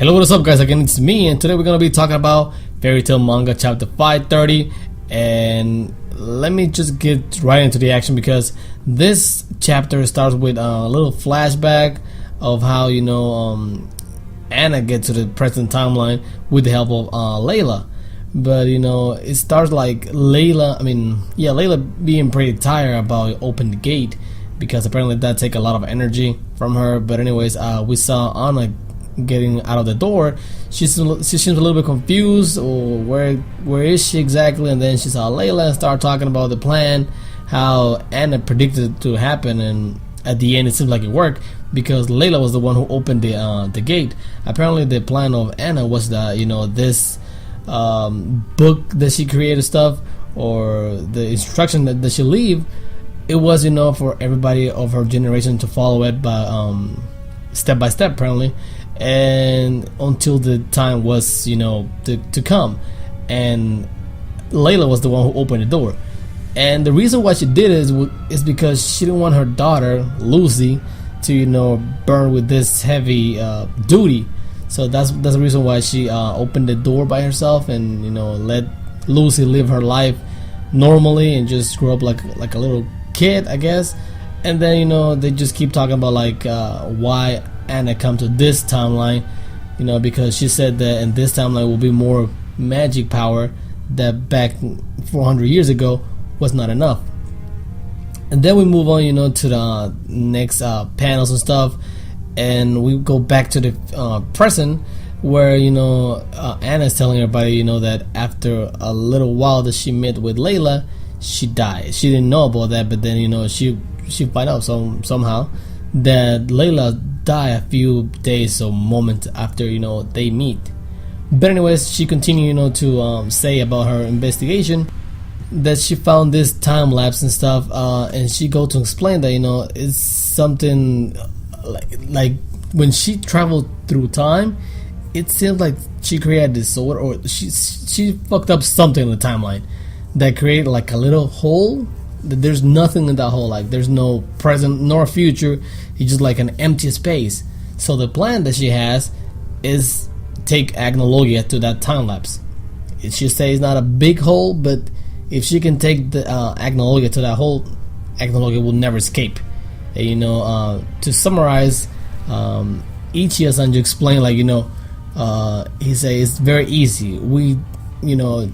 Hello, what is up guys? Again, it's me, and today we're going to be talking about Fairy Tail Manga chapter 530. And let me just get right into the action, because this chapter starts with a little flashback of how, Anna gets to the present timeline with the help of Layla. But it starts like Layla being pretty tired about opening the gate, because apparently that take a lot of energy from her. But anyways, we saw Anna getting out of the door. She seems a little bit confused, or where is she exactly? And then she saw Layla and start talking about the plan, how Anna predicted it to happen, and at the end it seems like it worked, because Layla was the one who opened the gate. Apparently the plan of Anna was that this book that she created stuff, or the instruction that she leave, it was for everybody of her generation to follow it by step by step, apparently, and until the time was to come. And Layla was the one who opened the door, and the reason why she did it is because she didn't want her daughter Lucy to burn with this heavy duty. So that's the reason why she opened the door by herself, and let Lucy live her life normally and just grow up like a little kid, I guess. And then they just keep talking about why Anna come to this timeline, because she said that in this timeline will be more magic power that back 400 years ago was not enough. And then we move on to the next panels and stuff, and we go back to the present, where Anna's telling everybody that after a little while that she met with Layla, she died. She didn't know about that, but then she find out somehow that Layla died a few days or moments after they meet. But anyways, she continued to say about her investigation that she found this time lapse and stuff, and she go to explain that it's something like when she traveled through time, it seems like she created this sword, or she fucked up something in the timeline that created like a little hole. There's nothing in that hole, like there's no present nor future. It's just like an empty space. So the plan that she has is take Agnologia to that time lapse. She says it's not a big hole, but if she can take the Agnologia to that hole, Agnologia will never escape. And, to summarize, Ichiya-san explained he says it's very easy. We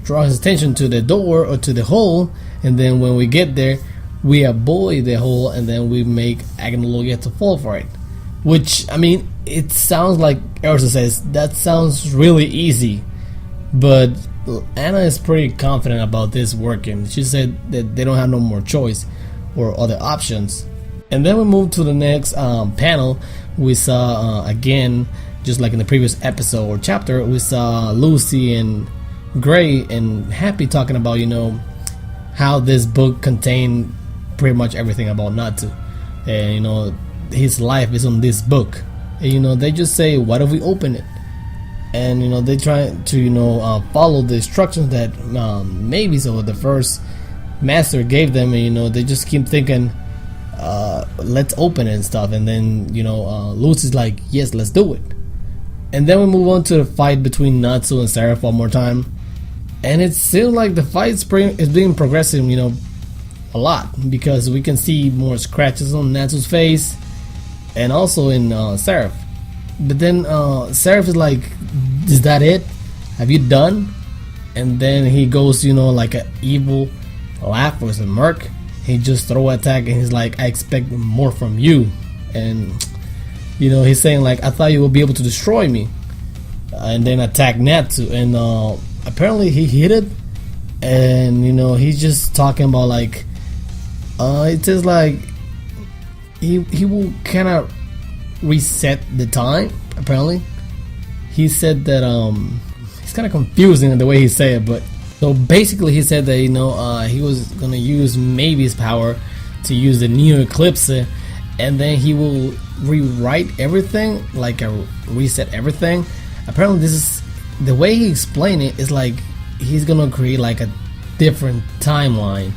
draw his attention to the door or to the hole, and then when we get there, we avoid the hole, and then we make Agnologia to fall for it. Which, it sounds like Ersa says, that sounds really easy, but Anna is pretty confident about this working. She said that they don't have no more choice or other options. And then we move to the next panel. We saw again, just like in the previous episode or chapter, we saw Lucy and Gray and Happy talking about how this book contained pretty much everything about Natsu, and his life is on this book. And they just say, what if we open it? And they try to follow the instructions that maybe so the first master gave them, and they just keep thinking, let's open it and stuff. And then Lucy's like, yes, let's do it. And then we move on to the fight between Natsu and Seraph one more time, and it seems like the fight is being progressive a lot, because we can see more scratches on Natsu's face and also in Seraph. But then Seraph is like, is that it? Have you done? And then he goes like an evil laugh or some murk. He just throw attack, and he's like, I expect more from you. And he's saying like, I thought you would be able to destroy me, and then attack Natsu. And apparently he hit it, and he's just talking about like, it says like he will kind of reset the time. Apparently he said that it's kind of confusing in the way he said it, but so basically he said that he was gonna use Maybe's power to use the Neo Eclipse, and then he will rewrite everything, like reset everything. Apparently this is the way he explained it, is like he's gonna create like a different timeline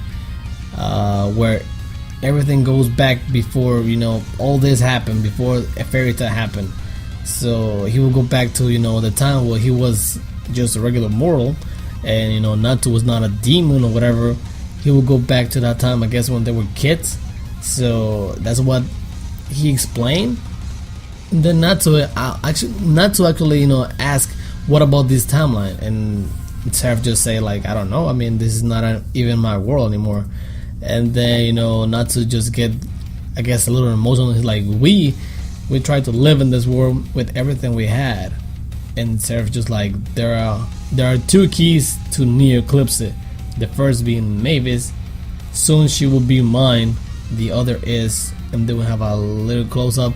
where everything goes back before all this happened, before a fairy tale happened. So he will go back to, you know, the time where he was just a regular mortal, and, you know, Natsu was not a demon or whatever. He will go back to that time, I guess, when they were kids. So that's what he explained. And then Natsu actually, you know, asked, what about this timeline? And Seraph just say, like, I don't know, I mean, this is not even my world anymore. And then, you know, Natsu just get, I guess, a little emotional. He's like, we tried to live in this world with everything we had. And Seraph just like, there are two keys to Neo Eclipse. The first being Mavis, soon she will be mine. The other is, and then we have a little close up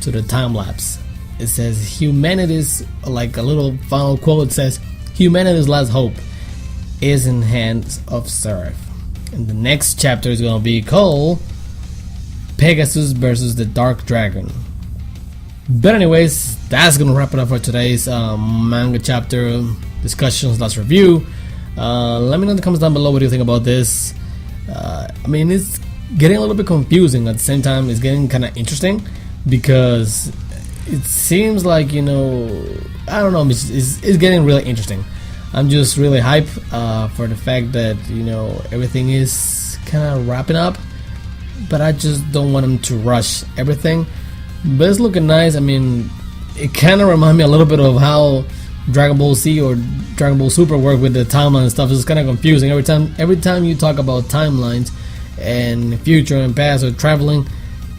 to the time lapse. It says humanity's, like a little final quote, it says humanity's last hope is in hands of Seraph. And the next chapter is gonna be called Pegasus versus the Dark Dragon. But anyways, that's gonna wrap it up for today's manga chapter discussion / review. Let me know in the comments down below what do you think about this. I mean, it's getting a little bit confusing. At the same time, it's getting kind of interesting because it seems like, you know, I don't know, it's getting really interesting. I'm just really hyped for the fact that, you know, everything is kind of wrapping up, but I just don't want them to rush everything. But it's looking nice. I mean, it kind of reminds me a little bit of how Dragon Ball Z or Dragon Ball Super work with the timeline and stuff. It's kind of confusing every time you talk about timelines and future and past or traveling,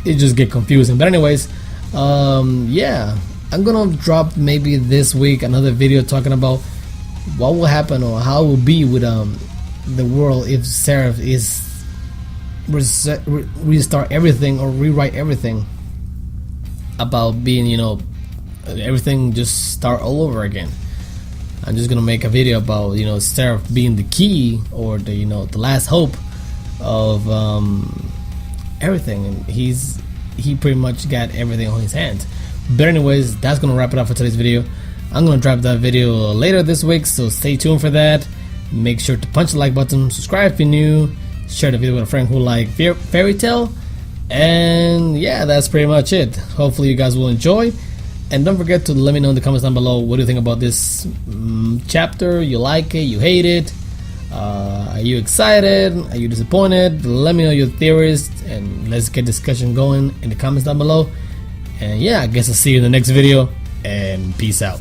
it just get confusing. But anyways, yeah, I'm gonna drop maybe this week another video talking about what will happen or how it will be with the world if Seraph is restart everything or rewrite everything, about being, you know, everything just start all over again. I'm just gonna make a video about, you know, Seraph being the key or the, you know, the last hope of everything, and he pretty much got everything on his hands. But anyways, that's gonna wrap it up for today's video. I'm gonna drop that video later this week, so stay tuned for that. Make sure to punch the like button, subscribe if you're new, share the video with a friend who like fairy tale, and yeah, that's pretty much it. Hopefully you guys will enjoy, and don't forget to let me know in the comments down below what do you think about this chapter. You like it, you hate it, are you excited, are you disappointed? Let me know your theories and let's get discussion going in the comments down below. And yeah, I guess I'll see you in the next video, and peace out.